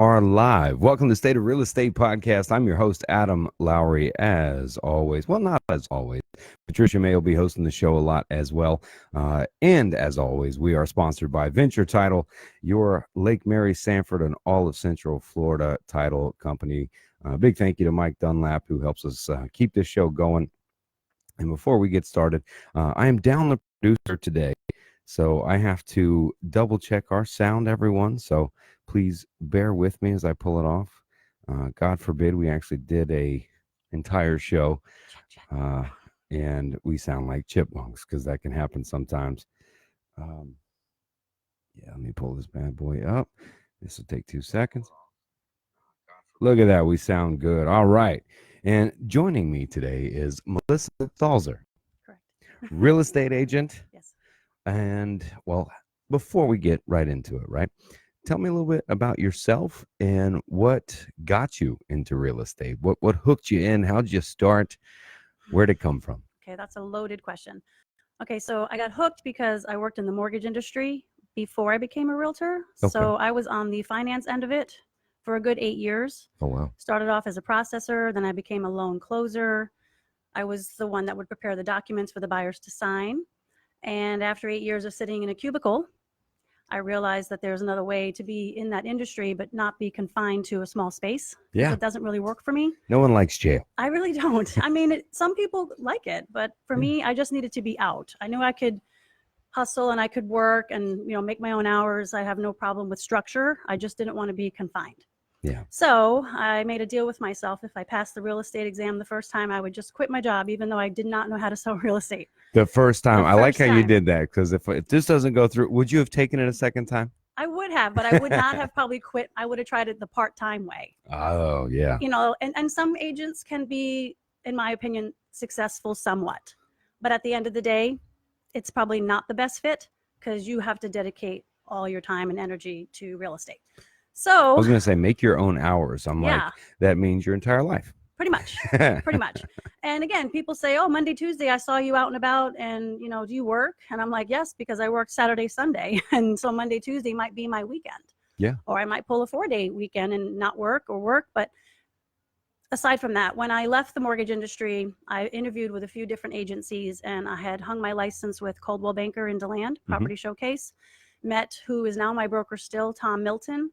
Are live. Welcome to State of Real Estate Podcast. I'm your host, Adam Lowry, as always. Well, not as always. Patricia May will be hosting the show a lot as well. And as always, we are sponsored by Venture Title, your Lake Mary, Sanford, and all of Central Florida title company. Big thank you to Mike Dunlap, who helps us keep this show going. And before we get started, I am down the producer today. So I have to double check our sound, everyone. So please bear with me as I pull it off. God forbid we actually did a entire show and we sound like chipmunks, because that can happen sometimes. Yeah, let me pull this bad boy up. This will take 2 seconds. Look at that. We sound good. All right. And joining me today is Melissa Stalzer. Correct. Real estate agent. Yes. And well, before we get right into it, right? Tell me a little bit about yourself and what got you into real estate. What hooked you in? How did you start? Where'd it come from? Okay, that's a loaded question. Okay, so I got hooked because I worked in the mortgage industry before I became a realtor. Okay. So I was on the finance end of it for a good 8 years. Oh, wow. Started off as a processor, then I became a loan closer. I was the one that would prepare the documents for the buyers to sign. And after 8 years of sitting in a cubicle, I realized that there's another way to be in that industry, but not be confined to a small space. Yeah. It doesn't really work for me. No one likes jail. I really don't. I mean, some people like it, but for me, I just needed to be out. I knew I could hustle and I could work and, make my own hours. I have no problem with structure. I just didn't want to be confined. Yeah. So I made a deal with myself. If I passed the real estate exam the first time, I would just quit my job, even though I did not know how to sell real estate. The first time. I like how you time. did that, because if this doesn't go through, would you have taken it a second time? I would have, but I would not have probably quit. I would have tried it the part-time way. Oh, yeah. And some agents can be, in my opinion, successful somewhat. But at the end of the day, it's probably not the best fit, because you have to dedicate all your time and energy to real estate. So I was going to say, make your own hours. I'm Yeah. like, that means your entire life. Pretty much. Pretty much. And again, people say, oh, Monday, Tuesday, I saw you out and about, and, do you work? And I'm like, yes, because I work Saturday, Sunday. And so Monday, Tuesday might be my weekend. Yeah. Or I might pull a 4-day weekend and not work or work. But aside from that, when I left the mortgage industry, I interviewed with a few different agencies, and I had hung my license with Coldwell Banker in DeLand, Property Showcase. Met who is now my broker still, Tom Milton.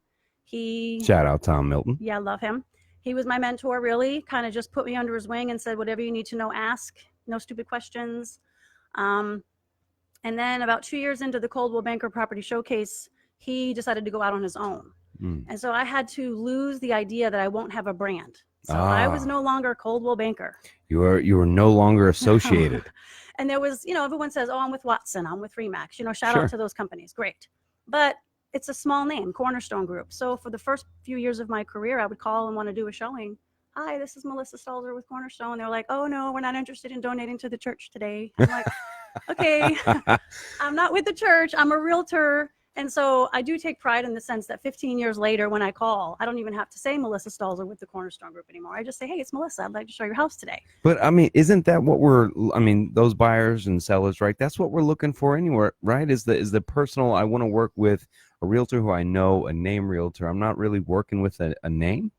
Shout out Tom Milton. Yeah, I love him. He was my mentor, really, kind of just put me under his wing and said, whatever you need to know, ask. No stupid questions. And then about 2 years into the Coldwell Banker Property Showcase, he decided to go out on his own. And so I had to lose the idea that I won't have a brand. So I was no longer Coldwell Banker. You were no longer associated. And there was, everyone says, oh, I'm with Watson, I'm with Remax. Shout out to those companies. Great. But it's a small name, Cornerstone Group. So for the first few years of my career, I would call and want to do a showing. Hi, this is Melissa Stalzer with Cornerstone. They're like, oh, no, we're not interested in donating to the church today. I'm like, okay, I'm not with the church. I'm a realtor. And so I do take pride in the sense that 15 years later, when I call, I don't even have to say Melissa Stalzer with the Cornerstone Group anymore. I just say, hey, it's Melissa. I'd like to show your house today. But isn't that what those buyers and sellers, right? That's what we're looking for anywhere, right? Is the personal, I want to work with a realtor who I know, a name realtor. I'm not really working with a name.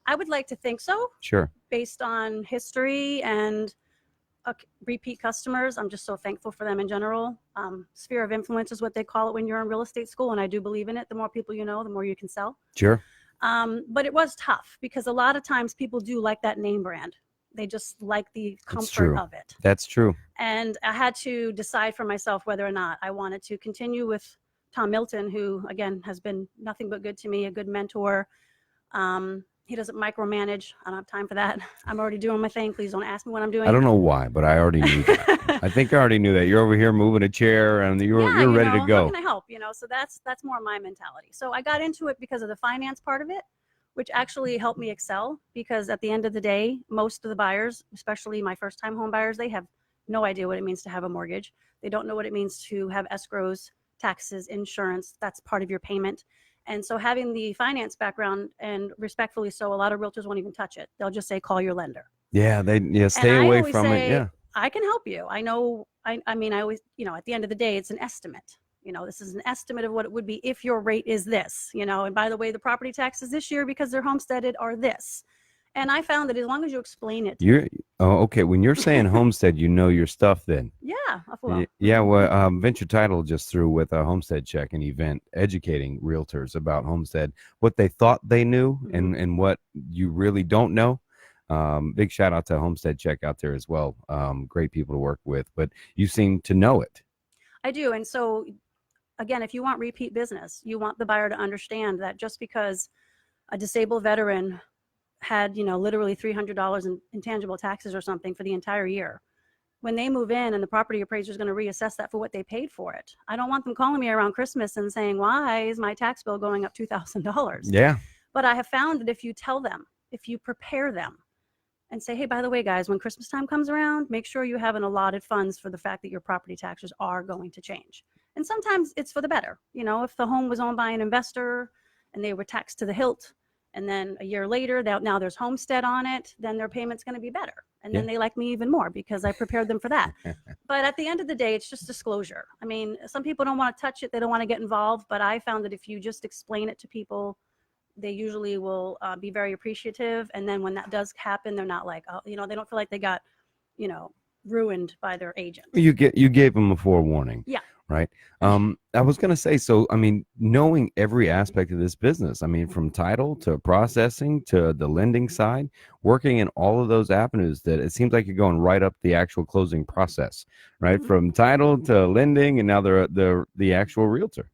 I would like to think so. Sure. Based on history and repeat customers. I'm just so thankful for them in general. Sphere of influence is what they call it when you're in real estate school, and I do believe in it. The more people you know, the more you can sell. Sure. But it was tough, because a lot of times people do like that name brand. They just like the comfort of it. That's true. And I had to decide for myself whether or not I wanted to continue with Tom Milton, who, again, has been nothing but good to me, a good mentor. He doesn't micromanage. I don't have time for that. I'm already doing my thing. Please don't ask me what I'm doing. I don't know why, but I already knew that. I think I already knew that. You're over here moving a chair and you're ready to go. How can I help? So that's more my mentality. So I got into it because of the finance part of it, which actually helped me excel, because at the end of the day, most of the buyers, especially my first time home buyers, they have no idea what it means to have a mortgage. They don't know what it means to have escrows, taxes, insurance. That's part of your payment. And so having the finance background, and respectfully so, a lot of realtors won't even touch it. They'll just say, call your lender. Yeah, stay away from it. Yeah. I can help you. I know, I mean, I always, at the end of the day, it's an estimate. This is an estimate of what it would be if your rate is this, and by the way, the property taxes this year because they're homesteaded are this. And I found that as long as you explain it. Okay. When you're saying homestead, you know your stuff then. Yeah. Well, Yeah. Well, Venture Title just threw with a homestead check an event educating realtors about homestead, what they thought they knew and what you really don't know. Big shout out to Homestead Check out there as well. Great people to work with, but you seem to know it. I do. And so, again, if you want repeat business, you want the buyer to understand that just because a disabled veteran had, literally $300 in intangible taxes or something for the entire year, when they move in and the property appraiser is going to reassess that for what they paid for it, I don't want them calling me around Christmas and saying, why is my tax bill going up $2,000? Yeah. But I have found that if you tell them, if you prepare them and say, hey, by the way, guys, when Christmas time comes around, make sure you have an allotted funds for the fact that your property taxes are going to change. And sometimes it's for the better. If the home was owned by an investor and they were taxed to the hilt, and then a year later, now there's homestead on it, then their payment's going to be better. And then they like me even more because I prepared them for that. But at the end of the day, it's just disclosure. I mean, some people don't want to touch it. They don't want to get involved. But I found that if you just explain it to people, they usually will be very appreciative. And then when that does happen, they're not like, oh, they don't feel like they got, ruined by their agent. You gave them a forewarning. Yeah. Right. I was going to say, so, I mean, knowing every aspect of this business, I mean, from title to processing to the lending side, working in all of those avenues, that it seems like you're going right up the actual closing process, right? From title to lending, and now the actual realtor.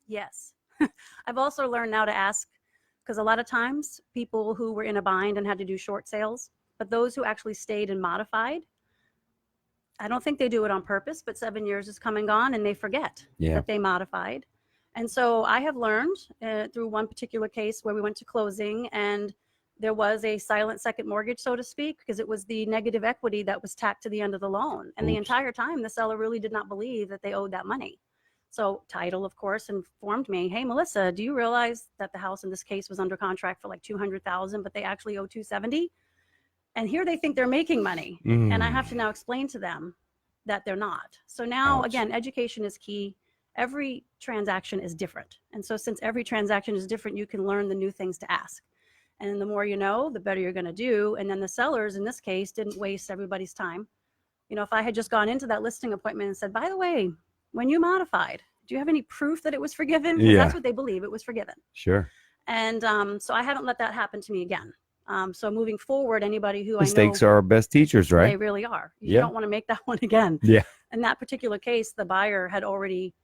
Yes. I've also learned now to ask, because a lot of times people who were in a bind and had to do short sales, but those who actually stayed and modified, I don't think they do it on purpose, but 7 years has come and gone and they forget that they modified. And so I have learned through one particular case where we went to closing and there was a silent second mortgage, so to speak, because it was the negative equity that was tacked to the end of the loan. And the entire time the seller really did not believe that they owed that money. So title, of course, informed me, hey, Melissa, do you realize that the house in this case was under contract for like $200,000, but they actually owe $270,000? And here they think they're making money. And I have to now explain to them that they're not. So now, again, education is key. Every transaction is different. And so since every transaction is different, you can learn the new things to ask. And the more you know, the better you're going to do. And then the sellers, in this case, didn't waste everybody's time. If I had just gone into that listing appointment and said, by the way, when you modified, do you have any proof that it was forgiven? Because that's what they believe, it was forgiven. Sure. And so I haven't let that happen to me again. So moving forward, anybody who mistakes are our best teachers, right? They really are. You don't want to make that one again. Yeah. In that particular case, the buyer had already,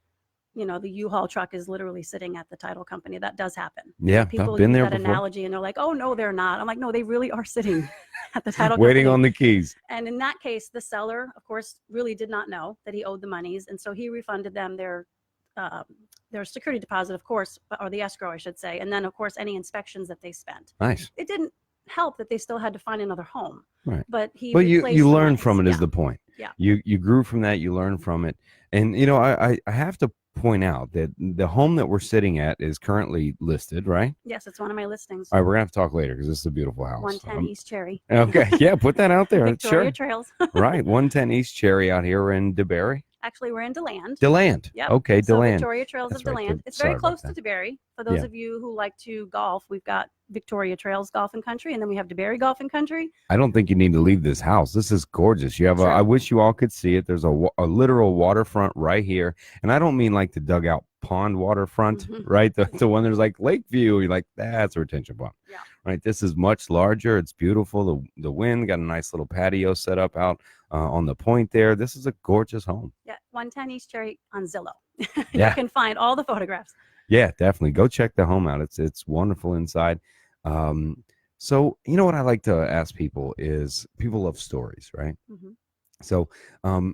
the U-Haul truck is literally sitting at the title company. That does happen. Yeah. People I've been use there that before. analogy and they're like, oh, no, they're not. I'm like, no, they really are sitting at the title waiting company. on the keys. And in that case, the seller, of course, really did not know that he owed the monies. And so he refunded them their security deposit, of course, or the escrow, I should say. And then, of course, any inspections that they spent. Nice. It didn't help that they still had to find another home. Right. But you learn from it is the point. Yeah. You grew from that, you learn from it. And I have to point out that the home that we're sitting at is currently listed, right? Yes, it's one of my listings. All right, we're gonna have to talk later because this is a beautiful house. 110 East Cherry. Okay, yeah, put that out there. Victoria Sure. Trails. Right, 110 East Cherry out here in DeBerry. Actually, we're in DeLand. DeLand. Yep. Okay, So DeLand. Victoria Trails That's of right, DeLand. It's very close to DeBerry. For those of you who like to golf, we've got Victoria Trails Golf and Country, and then we have DeBerry Golf and Country. I don't think you need to leave this house. This is gorgeous. You have I wish you all could see it. There's a literal waterfront right here. And I don't mean like the dugout pond waterfront, right? The one there's like Lakeview. You're like, that's a retention pond. Yeah. Right. This is much larger. It's beautiful. The wind got a nice little patio set up out on the point there. This is a gorgeous home. Yeah. 110 East Cherry on Zillow. Yeah. You can find all the photographs. Yeah, definitely. Go check the home out. It's wonderful inside. So, what I like to ask people is people love stories, right? Mm-hmm. So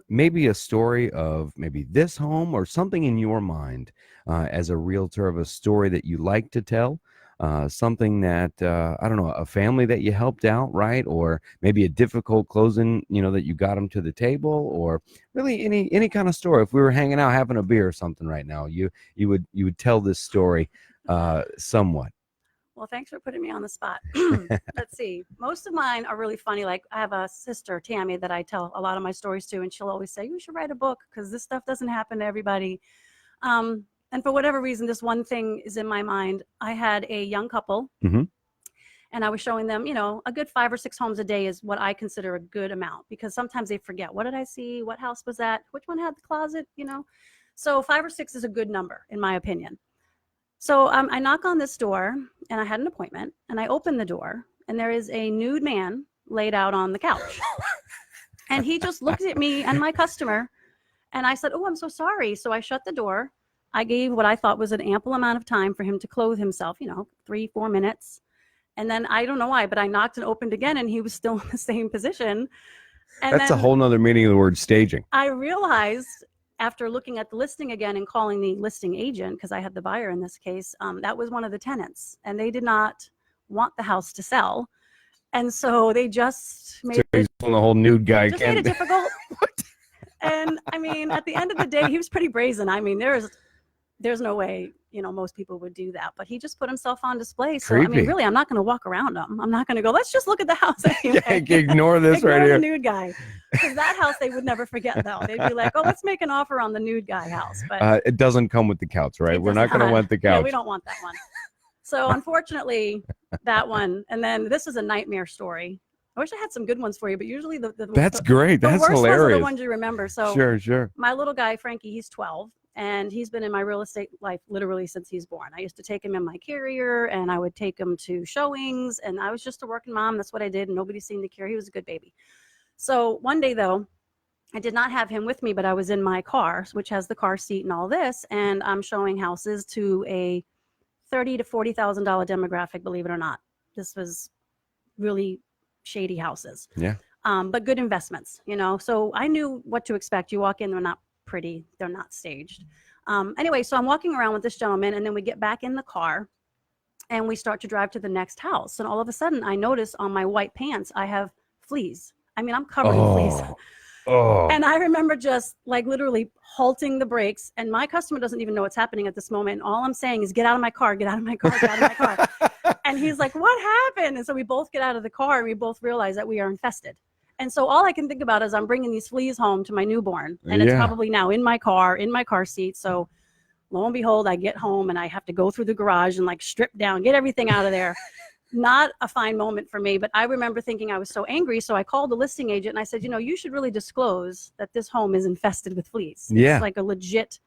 maybe a story of maybe this home or something in your mind as a realtor of a story that you like to tell. Something that, I don't know, a family that you helped out, right? Or maybe a difficult closing, that you got them to the table, or really any kind of story. If we were hanging out having a beer or something right now, you would tell this story somewhat. Well, thanks for putting me on the spot. Let's see. Most of mine are really funny. Like I have a sister, Tammy, that I tell a lot of my stories to, and she'll always say, you should write a book because this stuff doesn't happen to everybody. And for whatever reason, this one thing is in my mind. I had a young couple, Mm-hmm. and I was showing them, a good 5 or 6 homes a day is what I consider a good amount, because sometimes they forget, what did I see? What house was that? Which one had the closet? So 5 or 6 is a good number, in my opinion. So I knock on this door, and I had an appointment, and I open the door, and there is a nude man laid out on the couch. And he just looks at me and my customer, and I said, "Oh, I'm so sorry." So I shut the door. I gave what I thought was an ample amount of time for him to clothe himself, 3-4 minutes. And then I don't know why, but I knocked and opened again, and he was still in the same position. And That's a whole nother meaning of the word staging. I realized, after looking at the listing again and calling the listing agent, because I had the buyer in this case, that was one of the tenants, and they did not want the house to sell. And so they just made the whole nude guy. Just made it difficult. And I mean, at the end of the day, he was pretty brazen. I mean, there's no way, most people would do that, but he just put himself on display. So, Creepy. I mean, really, I'm not going to walk around him. I'm not going to go, let's just look at the house anyway. Ignore this right Ignore here. the nude guy. Because that house they would never forget, though. They'd be like, oh, let's make an offer on the nude guy house. But it doesn't come with the couch, right? We're not going to want the couch. Yeah, we don't want that one. So unfortunately, that one. And then this is a nightmare story. I wish I had some good ones for you, but usually That's great. That's worst hilarious. ones are the ones you remember. So sure. My little guy, Frankie, he's 12. And he's been in my real estate life literally since he's born. I used to take him in my carrier, and I would take him to showings, and I was just a working mom. That's what I did, and nobody seemed to care. He was a good baby. So one day, though, I did not have him with me, but I was in my car, which has the car seat and all this, and I'm showing houses to a $30,000 to $40,000 demographic, believe it or not. This was really shady houses. Yeah. But good investments, So I knew what to expect. You walk in, they're not pretty, they're not staged. Anyway, so I'm walking around with this gentleman, and then we get back in the car and we start to drive to the next house, and all of a sudden I notice on my white pants I have fleas. I mean, I'm covered in fleas. And I remember just like literally halting the brakes, and my customer doesn't even know what's happening at this moment, and all I'm saying is, get out of my car, get out of my car, get out of my car. And he's like, what happened? And so we both get out of the car, and we both realize that we are infested. And so all I can think about is I'm bringing these fleas home to my newborn, and it's probably now in my car seat. So lo and behold, I get home and I have to go through the garage and like strip down, get everything out of there. Not a fine moment for me, but I remember thinking I was so angry. So I called the listing agent and I said, you should really disclose that this home is infested with fleas. Yeah. It's like a legit,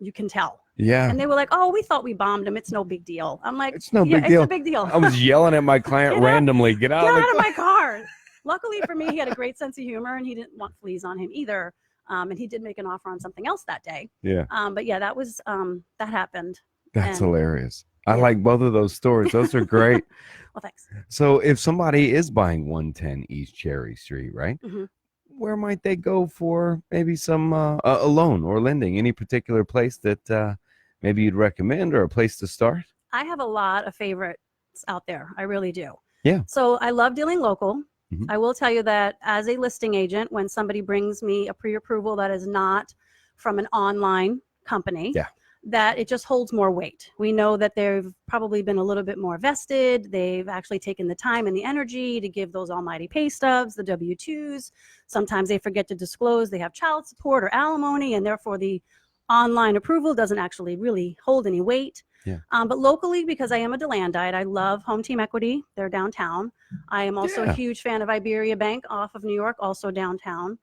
you can tell. Yeah. And they were like, oh, we thought we bombed him. It's no big deal. I'm like, it's no big deal. It's a big deal. I was yelling at my client randomly, get out of my car. Luckily for me, he had a great sense of humor, and he didn't want fleas on him either. And he did make an offer on something else that day. Yeah. But yeah, that was that happened. That's hilarious. I like both of those stories. Those are great. Well, thanks. So if somebody is buying 110 East Cherry Street, right? Mm-hmm. Where might they go for maybe some a loan or lending? Any particular place that maybe you'd recommend, or a place to start? I have a lot of favorites out there. I really do. Yeah. So I love dealing local. Mm-hmm. I will tell you that as a listing agent, when somebody brings me a pre-approval that is not from an online company, that it just holds more weight. We know that they've probably been a little bit more vested. They've actually taken the time and the energy to give those almighty pay stubs, the W-2s. Sometimes they forget to disclose they have child support or alimony, and therefore the online approval doesn't actually really hold any weight. Yeah. But locally, because I am a DeLandite, I love Home Team Equity. They're downtown. I am also a huge fan of Iberia Bank off of New York, also downtown.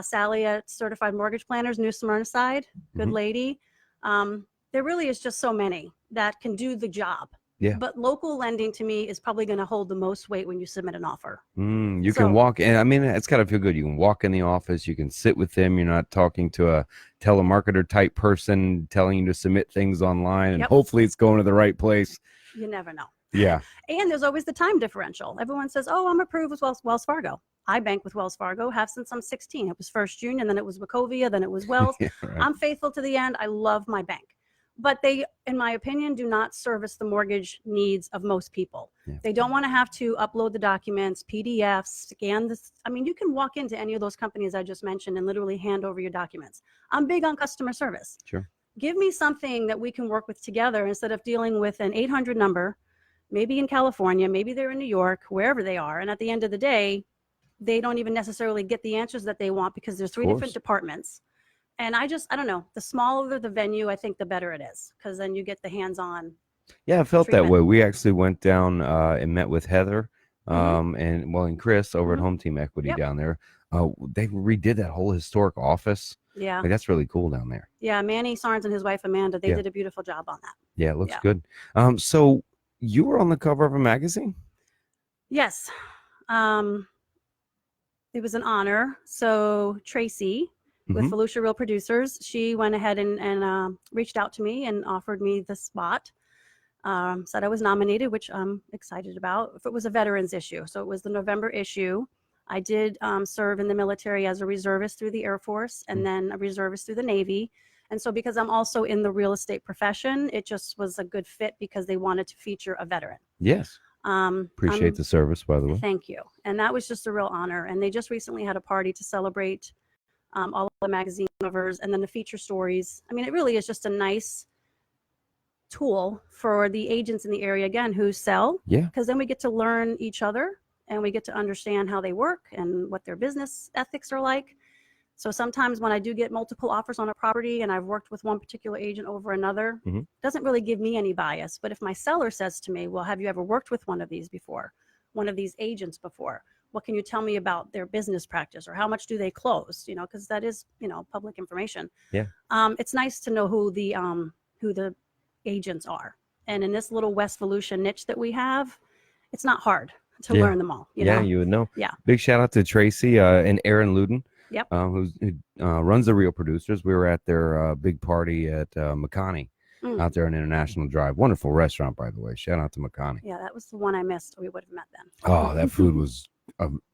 Sally at Certified Mortgage Planners, New Smyrna side, good lady. There really is just so many that can do the job. Yeah. But local lending to me is probably going to hold the most weight when you submit an offer. You can walk in. I mean, it's got to feel good. You can walk in the office. You can sit with them. You're not talking to a telemarketer type person telling you to submit things online, and hopefully it's going to the right place. You never know. Yeah. And there's always the time differential. Everyone says, oh, I'm approved with Wells Fargo. I bank with Wells Fargo, have since I'm 16. It was First Union, then it was Wachovia, then it was Wells. Right. I'm faithful to the end. I love my bank. But they, in my opinion, do not service the mortgage needs of most people. Yeah. They don't want to have to upload the documents, PDFs, scan this. I mean, you can walk into any of those companies I just mentioned and literally hand over your documents. I'm big on customer service. Sure. Give me something that we can work with together instead of dealing with an 800 number, maybe in California, maybe they're in New York, wherever they are. And at the end of the day, they don't even necessarily get the answers that they want because there's three different departments. And I don't know, the smaller the venue, I think the better it is, because then you get the hands-on Yeah, I felt that treatment. way. We actually went down and met with Heather and Chris over at Mhm. Home Team Equity Yep. down there. They redid that whole historic office. Yeah. Like, that's really cool down there. Yeah, Manny Sarnes and his wife Amanda, they Yeah. did a beautiful job on that. Yeah, it looks Yeah. good. So you were on the cover of a magazine? Yes. It was an honor. So Tracy with Mhm. Volusia Real Producers, she went ahead and reached out to me and offered me the spot. Said I was nominated, which I'm excited about. If it was a veterans issue, so it was the November issue. I did serve in the military as a reservist through the Air Force and then a reservist through the Navy. And so because I'm also in the real estate profession, it just was a good fit because they wanted to feature a veteran. Yes. Appreciate the service, by the way. Thank you. And that was just a real honor. And they just recently had a party to celebrate all of the magazine covers and then the feature stories. I mean, it really is just a nice tool for the agents in the area, again, who sell. Yeah. Because then we get to learn each other and we get to understand how they work and what their business ethics are like. So sometimes when I do get multiple offers on a property and I've worked with one particular agent over another, it doesn't really give me any bias. But if my seller says to me, well, have you ever worked with one of these before? One of these agents before? What can you tell me about their business practice, or how much do they close? You know, because that is, you know, public information. Yeah. It's nice to know who the agents are. And in this little West Volusia niche that we have, it's not hard to learn them all. You know? You would know. Yeah. Big shout out to Tracy and Aaron Luden. Yep. Who runs the Real Producers. We were at their big party at McConney out there on International Drive. Wonderful restaurant, by the way. Shout out to McConney. Yeah, that was the one I missed. We would have met then. Oh, that food was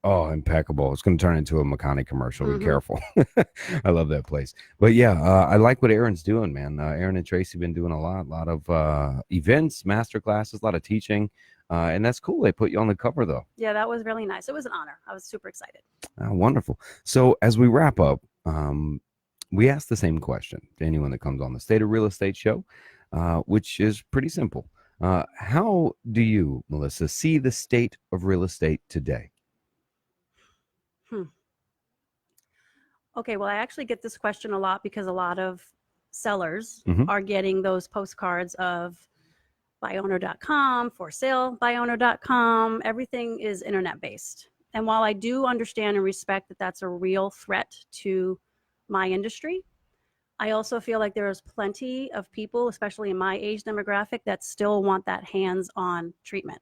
impeccable. It's going to turn into a McConney commercial. Be careful. I love that place. But yeah, I like what Aaron's doing, man. Aaron and Tracy have been doing a lot of events, master classes, a lot of teaching. And that's cool. They put you on the cover, though. Yeah, that was really nice. It was an honor. I was super excited. Wonderful. So as we wrap up, we ask the same question to anyone that comes on the State of Real Estate show, which is pretty simple. How do you, Melissa, see the state of real estate today? Okay, well, I actually get this question a lot because a lot of sellers are getting those postcards of buyowner.com, for sale buyowner.com. Everything is internet based. And while I do understand and respect that that's a real threat to my industry, I also feel like there is plenty of people, especially in my age demographic, that still want that hands-on treatment.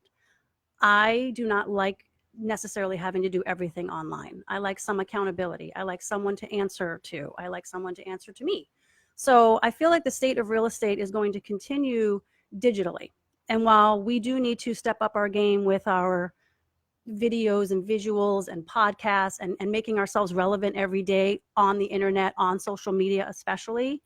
I do not like necessarily having to do everything online. I like some accountability. I like someone to answer to. I like someone to answer to me. So I feel like the state of real estate is going to continue digitally. And while we do need to step up our game with our videos and visuals and podcasts and making ourselves relevant every day on the internet, on social media especially,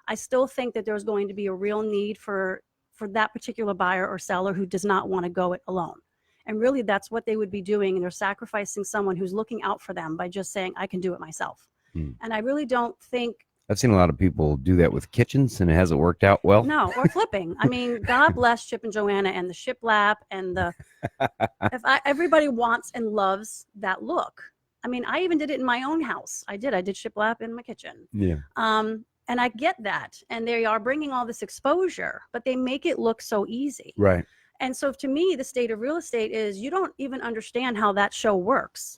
I still think that there's going to be a real need for that particular buyer or seller who does not want to go it alone. And really that's what they would be doing. And they're sacrificing someone who's looking out for them by just saying, I can do it myself. And I really don't think I've seen a lot of people do that with kitchens, and it hasn't worked out well. No, or flipping. I mean, God bless Chip and Joanna and the shiplap and the. Everybody wants and loves that look. I mean, I even did it in my own house. I did shiplap in my kitchen. Yeah. And I get that, and they are bringing all this exposure, but they make it look so easy. Right. And so, to me, the state of real estate is you don't even understand how that show works.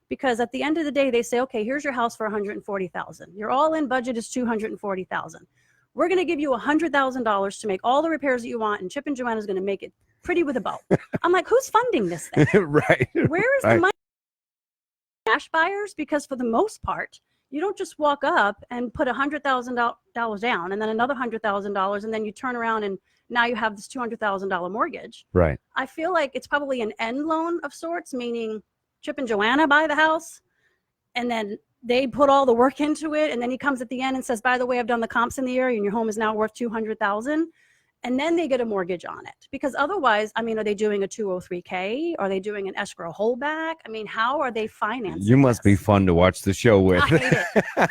Because at the end of the day, they say, okay, here's your house for $140,000. Your all-in budget is $240,000. We're going to give you $100,000 to make all the repairs that you want, and Chip and Joanna is going to make it pretty with a bow. I'm like, who's funding this thing? Right. Where is the money? Cash buyers? Because for the most part, you don't just walk up and put $100,000 down, and then another $100,000, and then you turn around and now you have this $200,000 mortgage. Right. I feel like it's probably an end loan of sorts, meaning Chip and Joanna buy the house and then they put all the work into it. And then he comes at the end and says, by the way, I've done the comps in the area and your home is now worth $200,000. And then they get a mortgage on it, because otherwise, I mean, are they doing a 203K? Are they doing an escrow holdback? I mean, how are they financing You must be fun to watch the show with. I hate it.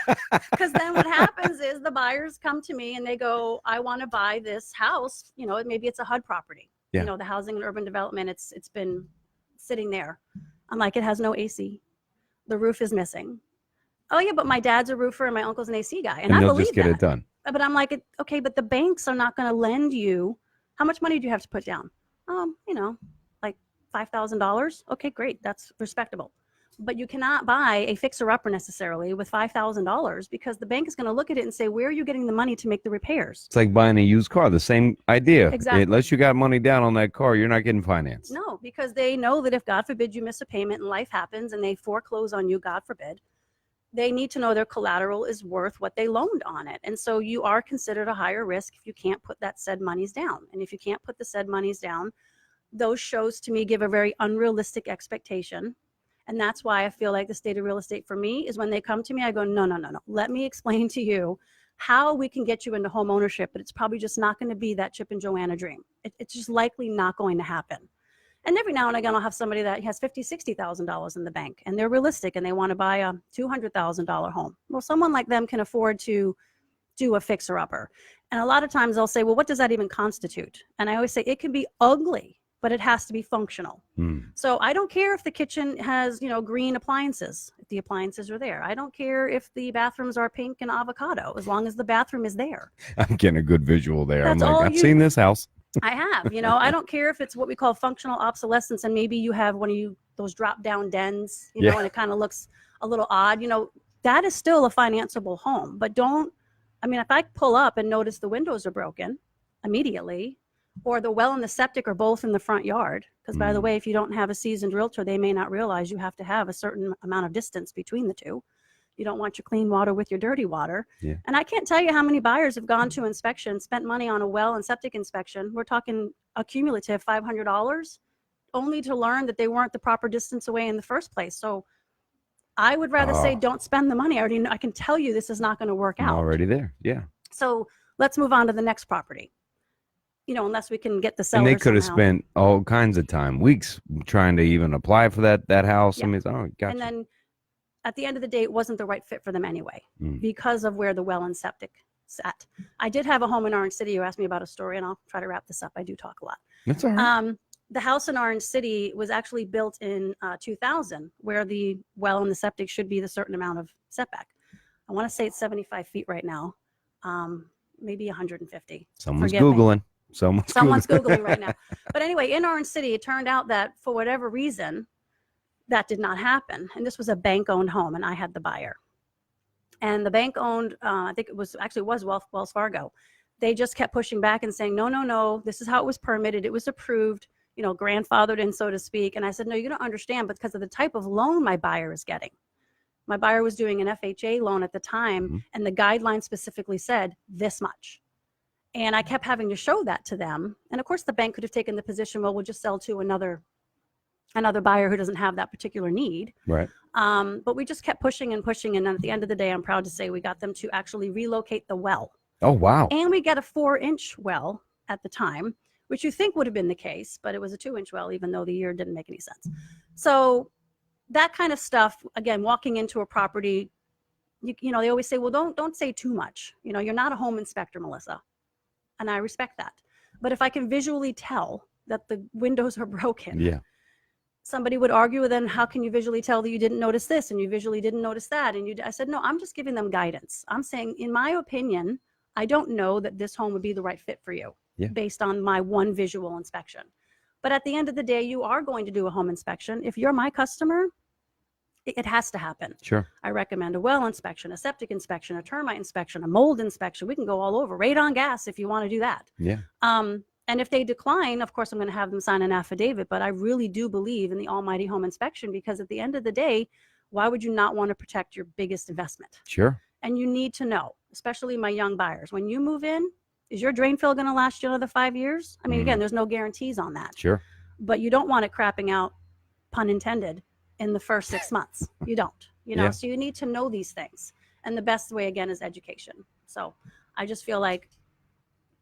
Because then what happens is the buyers come to me and they go, I want to buy this house. You know, maybe it's a HUD property. Yeah. You know, the Housing and Urban Development, it's been sitting there. I'm like, it has no AC. The roof is missing. oh yeah, but my dad's a roofer and my uncle's an AC guy, and And I they'll believe just get that. it done. But I'm like, okay, but the banks are not going to lend you. How much money do you have to put down? Like $5,000. Okay, great, that's respectable. But you cannot buy a fixer-upper necessarily with $5,000 because the bank is going to look at it and say, where are you getting the money to make the repairs? It's like buying a used car. The same idea. Exactly. Unless you got money down on that car, you're not getting financed. No, because they know that if, God forbid, you miss a payment and life happens and they foreclose on you, God forbid, they need to know their collateral is worth what they loaned on it. And so you are considered a higher risk if you can't put that said monies down. And if you can't put the said monies down, those shows to me give a very unrealistic expectation. And that's why I feel like the state of real estate for me is when they come to me, I go, no. Let me explain to you how we can get you into home ownership, but it's probably just not going to be that Chip and Joanna dream. It's just likely not going to happen. And every now and again, I'll have somebody that has $50,000, $60,000 in the bank, and they're realistic and they want to buy a $200,000 home. Well, someone like them can afford to do a fixer-upper. And a lot of times they'll say, well, what does that even constitute? And I always say it can be ugly, but it has to be functional. So I don't care if the kitchen has, green appliances, if the appliances are there. I don't care if the bathrooms are pink and avocado, as long as the bathroom is there. I'm getting a good visual there. That's I'm like, I've seen this house. I have, I don't care if it's what we call functional obsolescence, and maybe you have those drop down dens, and it kind of looks a little odd, that is still a financeable home. But if I pull up and notice the windows are broken immediately, or the well and the septic are both in the front yard, because by the way, if you don't have a seasoned realtor, they may not realize you have to have a certain amount of distance between the two. You don't want your clean water with your dirty water. Yeah. And I can't tell you how many buyers have gone to inspection, spent money on a well and septic inspection. We're talking a cumulative $500, only to learn that they weren't the proper distance away in the first place. So I would rather say don't spend the money. I already know, I can tell you this is not going to work out. I'm already there. Yeah. So let's move on to the next property. Unless we can get the seller. And they could have somehow. spent all kinds of time, weeks, trying to even apply for that house. Yeah. I mean, gotcha. And then at the end of the day, it wasn't the right fit for them anyway, because of where the well and septic sat. I did have a home in Orange City. You asked me about a story, and I'll try to wrap this up. I do talk a lot. That's all right. The house in Orange City was actually built in 2000, where the well and the septic should be the certain amount of setback. I want to say it's 75 feet right now, maybe 150. Someone's Forgive me. Googling. Someone's Googling right now. But anyway, in Orange City, it turned out that for whatever reason, that did not happen. And this was a bank-owned home, and I had the buyer. And the bank-owned, I think it was Wells Fargo. They just kept pushing back and saying, no, this is how it was permitted. It was approved, grandfathered in, so to speak. And I said, no, you don't understand, because of the type of loan my buyer is getting. My buyer was doing an FHA loan at the time, and the guideline specifically said this much. And I kept having to show that to them. And of course, the bank could have taken the position, well, we'll just sell to another buyer who doesn't have that particular need. Right. But we just kept pushing and pushing. And then at the end of the day, I'm proud to say we got them to actually relocate the well. Oh, wow. And we got a 4-inch well at the time, which you think would have been the case, but it was a 2-inch well, even though the year didn't make any sense. So that kind of stuff, again, walking into a property, they always say, well, don't say too much. You're not a home inspector, Melissa. And I respect that. But if I can visually tell that the windows are broken, somebody would argue, then how can you visually tell that you didn't notice this and you visually didn't notice that? And I said, no, I'm just giving them guidance. I'm saying, in my opinion, I don't know that this home would be the right fit for you based on my one visual inspection. But at the end of the day, you are going to do a home inspection. If you're my customer, it has to happen. Sure. I recommend a well inspection, a septic inspection, a termite inspection, a mold inspection. We can go all over. Radon gas if you want to do that. Yeah. And if they decline, of course, I'm going to have them sign an affidavit. But I really do believe in the almighty home inspection, because at the end of the day, why would you not want to protect your biggest investment? Sure. And you need to know, especially my young buyers, when you move in, is your drain fill going to last you another 5 years? I mean, again, there's no guarantees on that. Sure. But you don't want it crapping out, pun intended, in the first 6 months. You don't, so you need to know these things. And the best way, again, is education. So I just feel like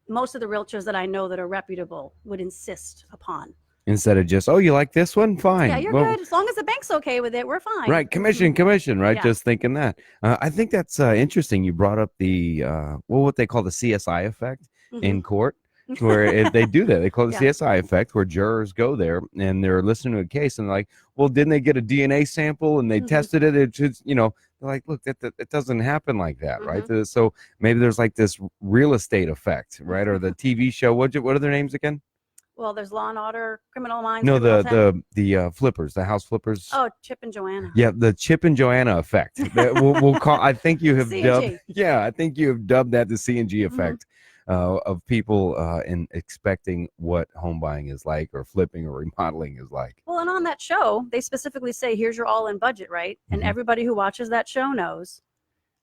most of the realtors that I know that are reputable would insist upon. Instead of just, oh, you like this one? Fine. Yeah, you're good. As long as the bank's okay with it, we're fine. Right. Commission, right? Yeah. Just thinking that. I think that's interesting. You brought up the, what they call the CSI effect in court. where they do that. They call it the Yeah. CSI effect, where jurors go there and they're listening to a case and they're like, well, didn't they get a DNA sample and they tested it? It just, they're like, look, that it doesn't happen like that, right? So maybe there's like this real estate effect, right? Or the TV show. What are their names again? Well, there's Law and Order, Criminal Minds. No, Criminal the flippers, the house flippers. Oh, Chip and Joanna. Yeah, the Chip and Joanna effect. We'll call. I think you have dubbed. Yeah, I think you have dubbed that the C&G effect of people in expecting what home buying is like, or flipping or remodeling is like. Well, and on that show, they specifically say, "Here's your all-in budget," right? And everybody who watches that show knows,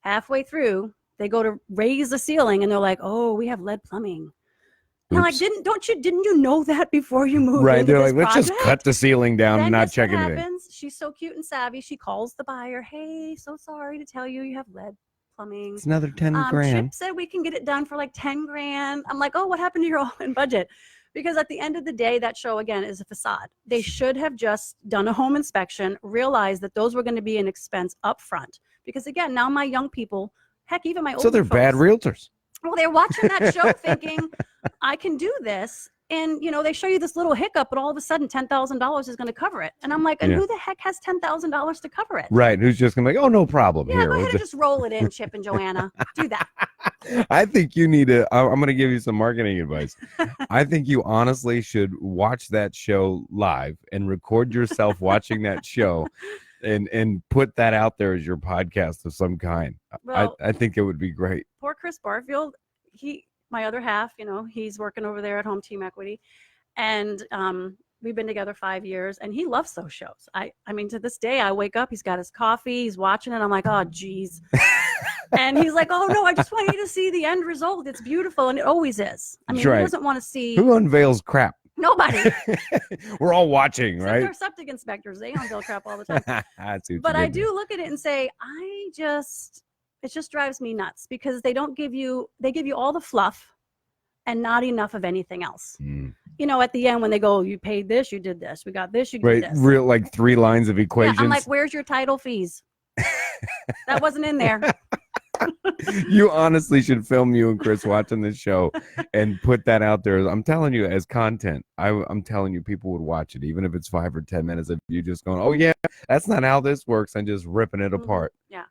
halfway through, they go to raise the ceiling, and they're like, "Oh, we have lead plumbing." And I'm like, didn't you know that before you moved? Right. Into They're this like, let's project? just cut the ceiling down and not check anything. Happens? She's so cute and savvy. She calls the buyer. Hey, so sorry to tell you, you have lead plumbing. It's another 10 grand. Chip said we can get it done for like 10 grand. I'm like, oh, what happened to your all-in budget? Because at the end of the day, that show, again, is a facade. They should have just done a home inspection, realized that those were going to be an expense up front. Because, again, now my young people, heck, even my older So they're folks, bad realtors. Well, they're watching that show thinking, I can do this. And, they show you this little hiccup, but all of a sudden $10,000 is going to cover it. And I'm like, and who the heck has $10,000 to cover it? Right. Who's just going to be like, oh, no problem. Yeah, go ahead and just roll it in, Chip and Joanna. Do that. I think you need to, I'm going to give you some marketing advice. I think you honestly should watch that show live and record yourself watching that show and put that out there as your podcast of some kind. Well, I think it would be great. Poor Chris Barfield, my other half, he's working over there at Home Team Equity, and we've been together 5 years, and he loves those shows. I mean, to this day, I wake up, he's got his coffee, he's watching it. I'm like, oh, geez. And he's like, oh, no, I just want you to see the end result. It's beautiful, and it always is. I mean, he doesn't want to see. Who unveils crap? Nobody. We're all watching, right? They're septic inspectors. They unveil crap all the time. But I do look at it and say, it just drives me nuts, because they give you all the fluff and not enough of anything else. At the end when they go, you paid this, you did this, we got this, you did this. Real, like 3 lines of equations. Yeah, I'm like, where's your title fees? That wasn't in there. You honestly should film you and Chris watching this show and put that out there. I'm telling you, as content, I'm telling you, people would watch it, even if it's 5 or 10 minutes of you just going, oh yeah, that's not how this works, and just ripping it apart. Yeah,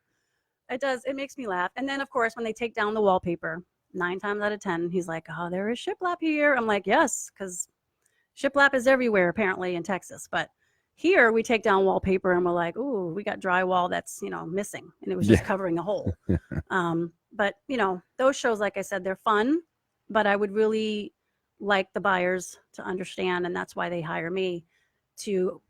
it does. It makes me laugh. And then, of course, when they take down the wallpaper, 9 times out of 10, he's like, oh, there is shiplap here. I'm like, yes, because shiplap is everywhere, apparently, in Texas. But here we take down wallpaper and we're like, ooh, we got drywall that's, missing. And it was just covering a hole. But, those shows, like I said, they're fun. But I would really like the buyers to understand, and that's why they hire me, to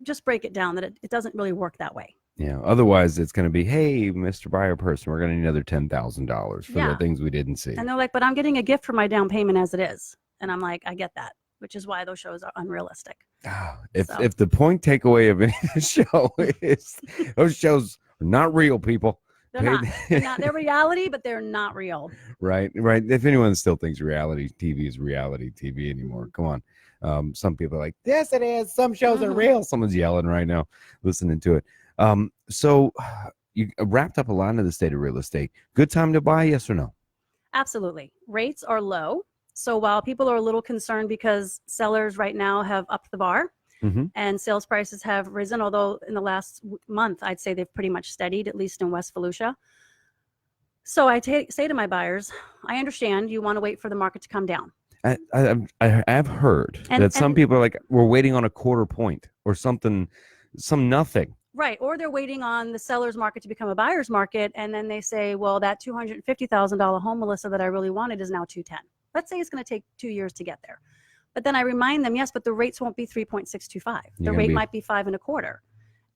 just break it down, that it doesn't really work that way. Yeah. Otherwise, it's going to be, hey, Mr. Buyer Person, we're going to need another $10,000 for the things we didn't see. And they're like, but I'm getting a gift for my down payment as it is. And I'm like, I get that, which is why those shows are unrealistic. If the point takeaway of any show is those shows are not real, people. They're not. They're reality, but they're not real. Right. If anyone still thinks reality TV is reality TV anymore, come on. Some people are like, yes, it is. Some shows are real. Someone's yelling right now, listening to it. So you wrapped up a lot of the state of real estate. Good time to buy, yes or no? Absolutely. Rates are low. So while people are a little concerned because sellers right now have upped the bar and sales prices have risen, although in the last month, I'd say they've pretty much steadied, at least in West Volusia. So I say to my buyers, I understand you want to wait for the market to come down. I've heard that some people are like, we're waiting on a quarter point or something, some nothing. Right. Or they're waiting on the seller's market to become a buyer's market. And then they say, well, that $250,000 home, Melissa, that I really wanted is now $210,000. Let's say it's going to take 2 years to get there. But then I remind them, yes, but the rates won't be 3.625. The rate might be 5.25.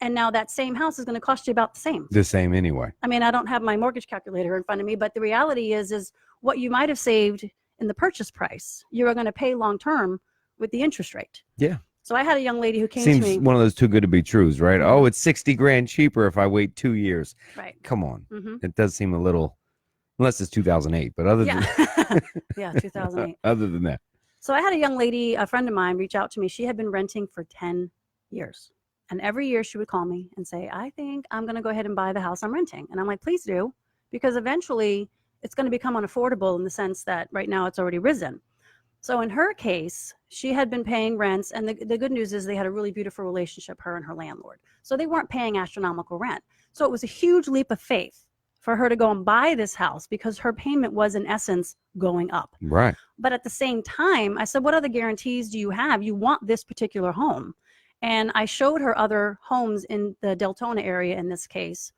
And now that same house is going to cost you about the same. The same anyway. I mean, I don't have my mortgage calculator in front of me, but the reality is what you might have saved in the purchase price, you are going to pay long-term with the interest rate. Yeah. So I had a young lady who came to me. Seems one of those too good to be trues, right? Oh, it's $60,000 cheaper if I wait 2 years. Right. Come on. It does seem a little, unless it's 2008, but other than yeah, 2008. Other than that. So I had a young lady, a friend of mine, reach out to me. She had been renting for 10 years. And every year she would call me and say, I think I'm going to go ahead and buy the house I'm renting. And I'm like, please do, because eventually it's going to become unaffordable in the sense that right now it's already risen. So in her case, she had been paying rents, and the good news is they had a really beautiful relationship, her and her landlord. So they weren't paying astronomical rent. So it was a huge leap of faith for her to go and buy this house because her payment was in essence going up. Right. But at the same time, I said, what other guarantees do you have? You want this particular home. And I showed her other homes in the Deltona area in this case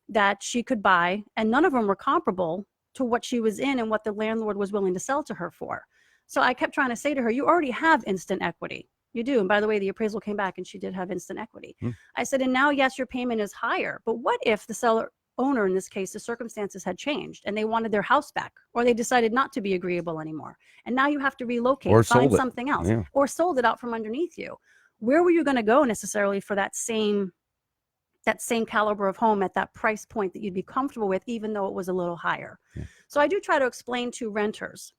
that she could buy, and none of them were comparable to what she was in and what the landlord was willing to sell to her for. So I kept trying to say to her, you already have instant equity. You do. And by the way, the appraisal came back and she did have instant equity. I said, and now, yes, your payment is higher, but what if the seller owner, in this case, the circumstances had changed and they wanted their house back, or they decided not to be agreeable anymore, and now you have to relocate, Or find sold it. something else, Yeah. or sold it out from underneath you? Where were you going to go necessarily for that same caliber of home at that price point that you'd be comfortable with, even though it was a little higher? Yeah. So I do try to explain to renters,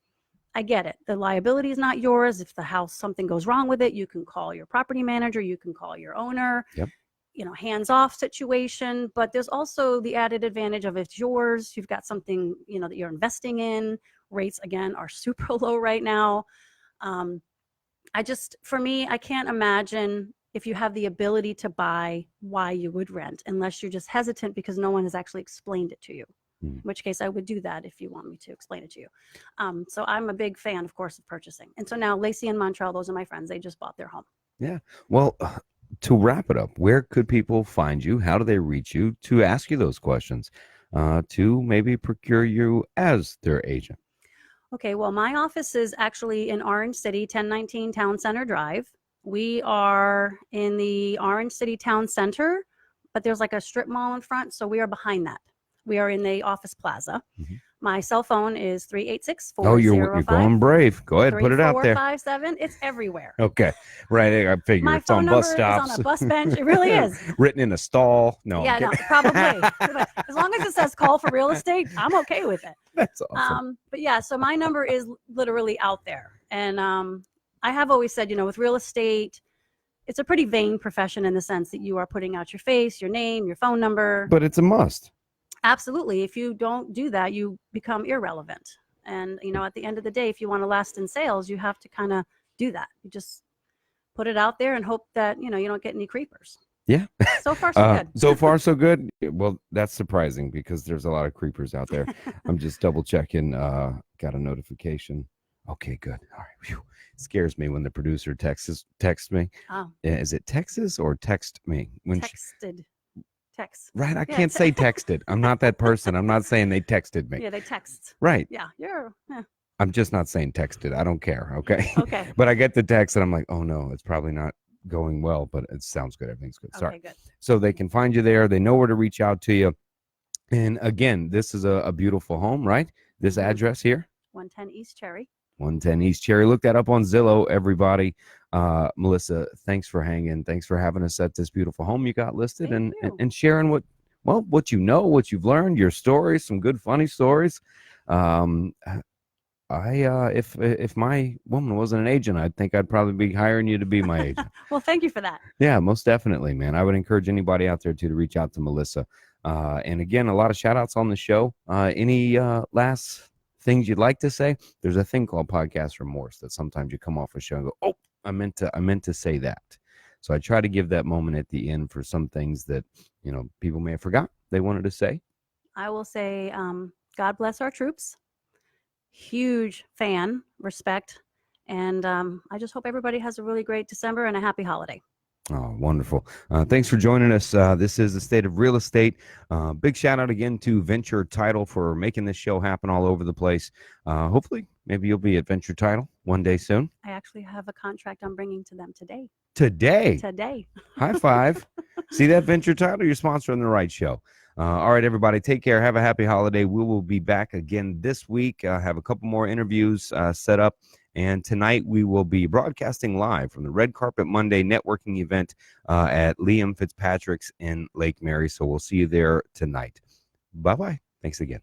I get it. The liability is not yours. If the house, something goes wrong with it, you can call your property manager, you can call your owner. Yep. You know, hands-off situation. But there's also the added advantage of it's yours. You've got something, you know, that you're investing in. Rates, again, are super low right now. For me, I can't imagine, if you have the ability to buy, why you would rent, unless you're just hesitant because no one has actually explained it to you. In which case I would do that if you want me to explain it to you. So I'm a big fan, of course, of purchasing. And so now Lacey and Montreal, those are my friends. They just bought their home. Yeah. Well, to wrap it up, where could people find you? How do they reach you to ask you those questions, to maybe procure you as their agent? Okay, well, my office is actually in Orange City, 1019 Town Center Drive. We are in the Orange City Town Center, but there's like a strip mall in front, so we are behind that. We are in the office plaza. My cell phone is 386-405. Oh, you're going brave. Go ahead, put it out there. 3457. It's everywhere. Okay, right. I figure My it's on phone bus number stops. is on a bus bench. It really is. Written in a stall. No, Yeah, I'm no, kidding. probably. As long as it says call for real estate, I'm okay with it. That's awesome. But yeah, so my number is literally out there. And I have always said, you know, with real estate, it's a pretty vain profession in the sense that you are putting out your face, your name, your phone number. But it's a must. Absolutely. If you don't do that, you become irrelevant. And, you know, at the end of the day, if you want to last in sales, you have to kind of do that. You just put it out there and hope that, you know, you don't get any creepers. Yeah. So far, so good. So far, so good. Well, that's surprising because there's a lot of creepers out there. I'm just double checking. Got a notification. Okay, good. All right. Whew. It scares me when the producer texts me. Oh. Is it Texas or text me? Texted. Text. Right. I can't say texted. I'm not that person. I'm not saying they texted me. Yeah, they text. Right. Yeah. I'm just not saying texted. I don't care. Okay. Okay. But I get the text and I'm like, oh no, it's probably not going well, but it sounds good. Everything's good. Sorry. Okay, good. So they can find you there. They know where to reach out to you. And again, this is a beautiful home, right? This address here. 110 East Cherry. 110 East Cherry. Look that up on Zillow, everybody. Melissa, thanks for hanging. Thanks for having us at this beautiful home you got listed. Thank you. And sharing what you know, what you've learned, your stories, some good funny stories. If my woman wasn't an agent, I think I'd probably be hiring you to be my agent. Well, thank you for that. Yeah, most definitely, man. I would encourage anybody out there to reach out to Melissa. And again, a lot of shout outs on the show. Any last things you'd like to say? There's a thing called podcast remorse that sometimes you come off a show and go, oh, I meant to say that. So I try to give that moment at the end for some things that, you know, people may have forgot they wanted to say. I will say, God bless our troops. Huge fan, respect. And I just hope everybody has a really great December and a happy holiday. Oh, wonderful. Thanks for joining us. This is The State of Real Estate. Big shout out again to Venture Title for making this show happen all over the place. Hopefully, maybe you'll be at Venture Title one day soon. I actually have a contract I'm bringing to them today. Today. High five. See that, Venture Title? You're sponsoring the right show. All right, everybody, take care. Have a happy holiday. We will be back again this week. Have a couple more interviews set up. And tonight we will be broadcasting live from the Red Carpet Monday networking event at Liam Fitzpatrick's in Lake Mary. So we'll see you there tonight. Bye-bye. Thanks again.